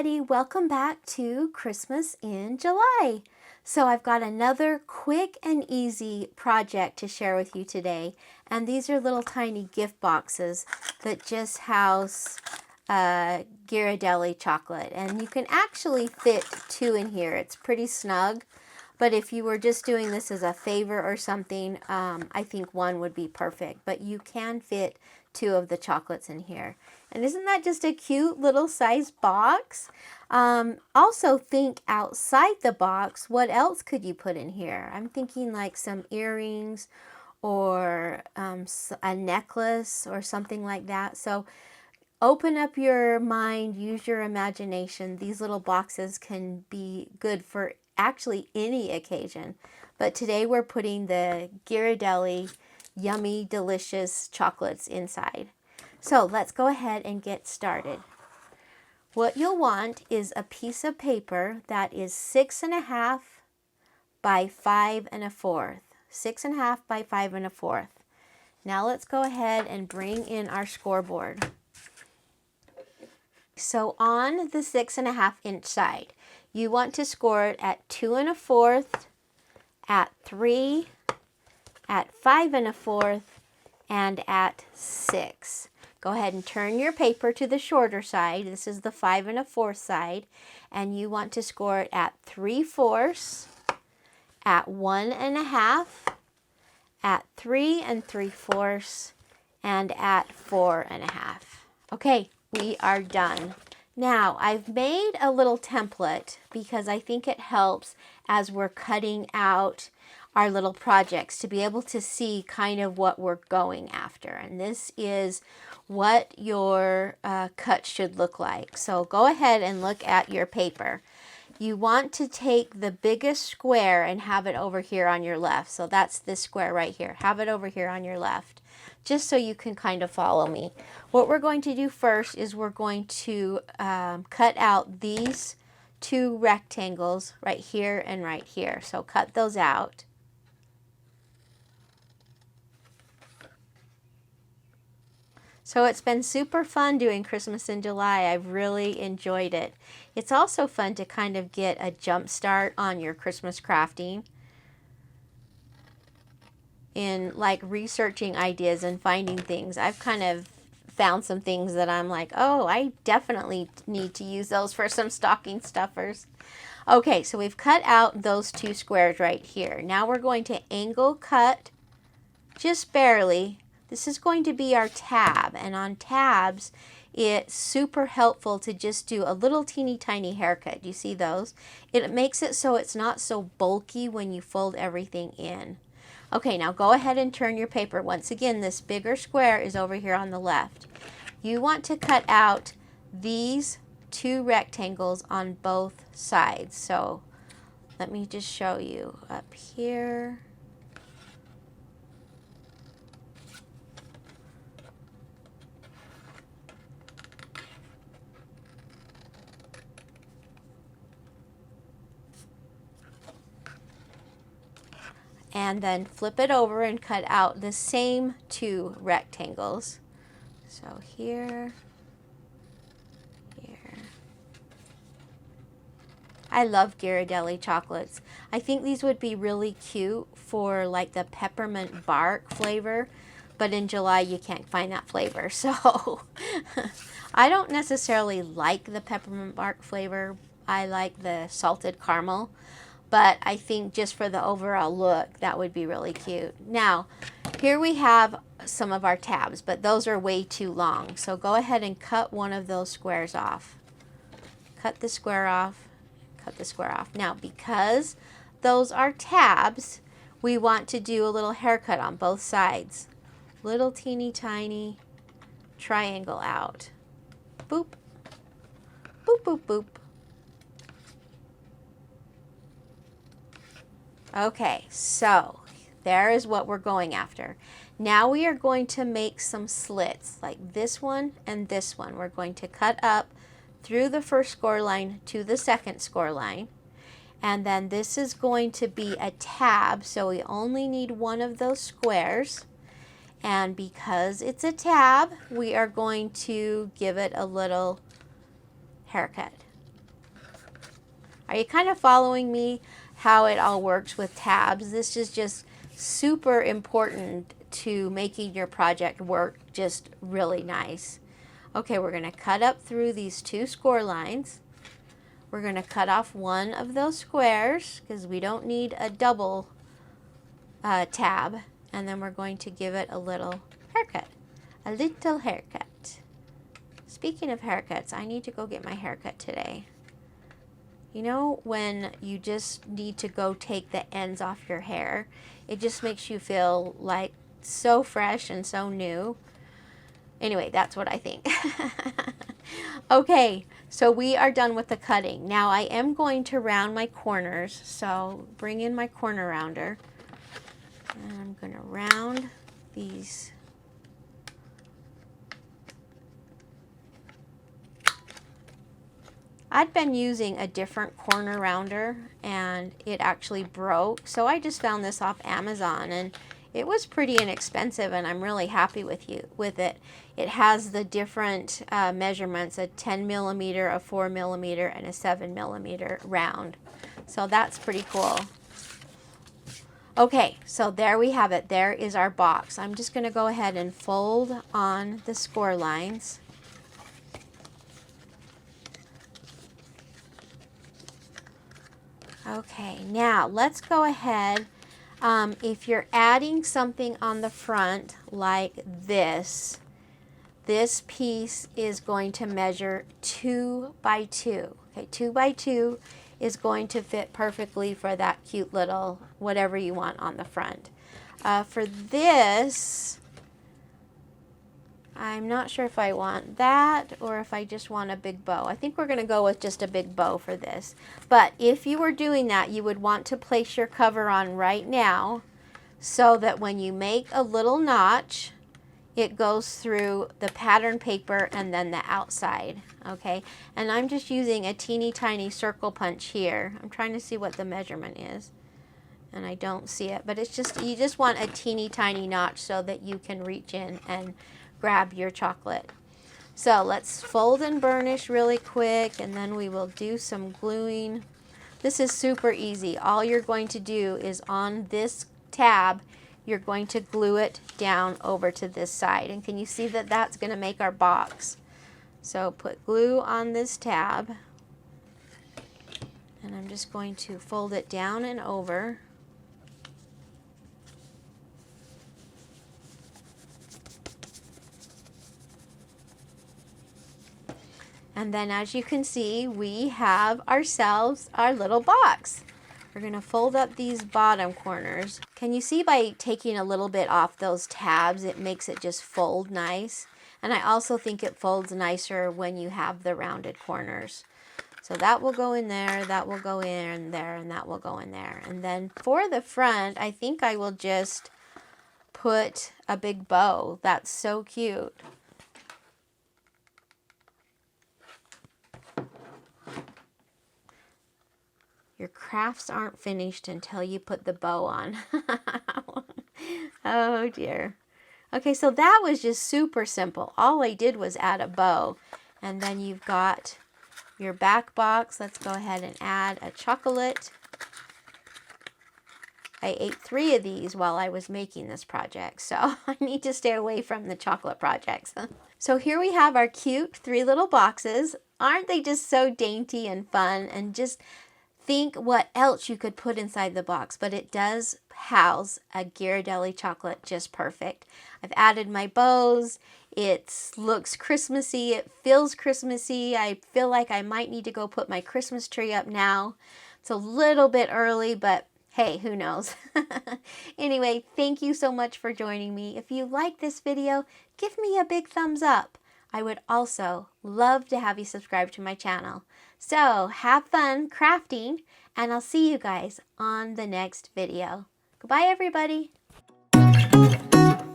everybody, welcome back to Christmas in July. So I've got another quick and easy project to share with you today, and these are little tiny gift boxes that just house Ghirardelli chocolate, and you can actually fit 2 in here. It's pretty snug, but if you were just doing this as a favor or something, I think 1 would be perfect, but you can fit 2 of the chocolates in here. And isn't that just a cute little size box? Also think outside the box. What else could you put in here? I'm thinking like some earrings or a necklace or something like that. So open up your mind, use your imagination. These little boxes can be good for actually any occasion. But today we're putting the Ghirardelli yummy, delicious chocolates inside. So let's go ahead and get started. What you'll want is a piece of paper that is 6.5 by 5 1/4. 6.5 by 5 1/4. Now let's go ahead and bring in our scoreboard. So on the 6.5 inch side, you want to score it at 2 1/4, at 3, at 5 1/4, and at 6. Go ahead and turn your paper to the shorter side. This is the 5 1/4 side, and you want to score it at 3/4, at 1 1/2, at 3 3/4, and at 4 1/2. Okay, we are done. Now, I've made a little template because I think it helps as we're cutting out our little projects to be able to see kind of what we're going after. And this is what your cut should look like. So go ahead and look at your paper. You want to take the biggest square and have it over here on your left. So that's this square right here. Have it over here on your left, just so you can kind of follow me. What we're going to do first is we're going to cut out these 2 rectangles right here and right here. So cut those out. So it's been super fun doing Christmas in July. I've really enjoyed it. It's also fun to kind of get a jump start on your Christmas crafting in like researching ideas and finding things. I've kind of found some things that I'm like, oh, I definitely need to use those for some stocking stuffers. Okay, so we've cut out those 2 squares right here. Now we're going to angle cut just barely. This is going to be our tab, and on tabs, it's super helpful to just do a little teeny tiny haircut. You see those? It makes it so it's not so bulky when you fold everything in. Okay, now go ahead and turn your paper. Once again, this bigger square is over here on the left. You want to cut out these 2 rectangles on both sides. So let me just show you up here. And then flip it over and cut out the same 2 rectangles. So here, here. I love Ghirardelli chocolates. I think these would be really cute for like the peppermint bark flavor, but in July you can't find that flavor. So I don't necessarily like the peppermint bark flavor. I like the salted caramel. But I think just for the overall look, that would be really cute. Now, here we have some of our tabs, but those are way too long. So go ahead and cut one of those squares off. Cut the square off, cut the square off. Now, because those are tabs, we want to do a little haircut on both sides. Little teeny tiny triangle out. Boop, boop, boop, boop. Okay, so there is what we're going after. Now we are going to make some slits like this one and this one. We're going to cut up through the first score line to the second score line. And then this is going to be a tab, so we only need 1 of those squares. And because it's a tab, we are going to give it a little haircut. Are you kind of following me how it all works with tabs? This is just super important to making your project work just really nice. Okay, we're going to cut up through these 2 score lines. We're going to cut off one of those squares because we don't need a double tab. And then we're going to give it a little haircut. A little haircut. Speaking of haircuts, I need to go get my haircut today. You know, when you just need to go take the ends off your hair, it just makes you feel like so fresh and so new. Anyway, that's what I think. Okay, so we are done with the cutting. Now I am going to round my corners, so bring in my corner rounder. And I'm going to round these. I'd been using a different corner rounder and it actually broke, so I just found this off Amazon, and it was pretty inexpensive, and I'm really happy with it. It has the different measurements, a 10 millimeter, a 4 millimeter, and a 7 millimeter round. So that's pretty cool. Okay, so there we have it. There is our box. I'm just going to go ahead and fold on the score lines. Okay, now let's go ahead. If you're adding something on the front like this piece is going to measure 2 by 2. Okay, 2 by 2 is going to fit perfectly for that cute little whatever you want on the front. For this, I'm not sure if I want that or if I just want a big bow. I think we're going to go with just a big bow for this. But if you were doing that, you would want to place your cover on right now so that when you make a little notch, it goes through the pattern paper and then the outside. Okay, and I'm just using a teeny tiny circle punch here. I'm trying to see what the measurement is, and I don't see it, but it's just, you just want a teeny tiny notch so that you can reach in and grab your chocolate. So let's fold and burnish really quick, and then we will do some gluing. This is super easy. All you're going to do is on this tab, you're going to glue it down over to this side. And can you see that that's going to make our box? So put glue on this tab, and I'm just going to fold it down and over. And then as you can see, we have ourselves our little box. We're going to fold up these bottom corners. Can you see by taking a little bit off those tabs, it makes it just fold nice. And I also think it folds nicer when you have the rounded corners. So that will go in there, that will go in there, and that will go in there. And then for the front, I think I will just put a big bow. That's so cute. Your crafts aren't finished until you put the bow on. Oh dear. Okay, so that was just super simple. All I did was add a bow. And then you've got your back box. Let's go ahead and add a chocolate. I ate 3 of these while I was making this project, so I need to stay away from the chocolate projects. So here we have our cute 3 little boxes. Aren't they just so dainty and fun? And just think what else you could put inside the box, but it does house a Ghirardelli chocolate just perfect. I've added my bows. It looks Christmassy. It feels Christmassy. I feel like I might need to go put my Christmas tree up now. It's a little bit early, but hey, who knows? Anyway, thank you so much for joining me. If you like this video, give me a big thumbs up. I would also love to have you subscribe to my channel. So have fun crafting, and I'll see you guys on the next video. Goodbye, everybody.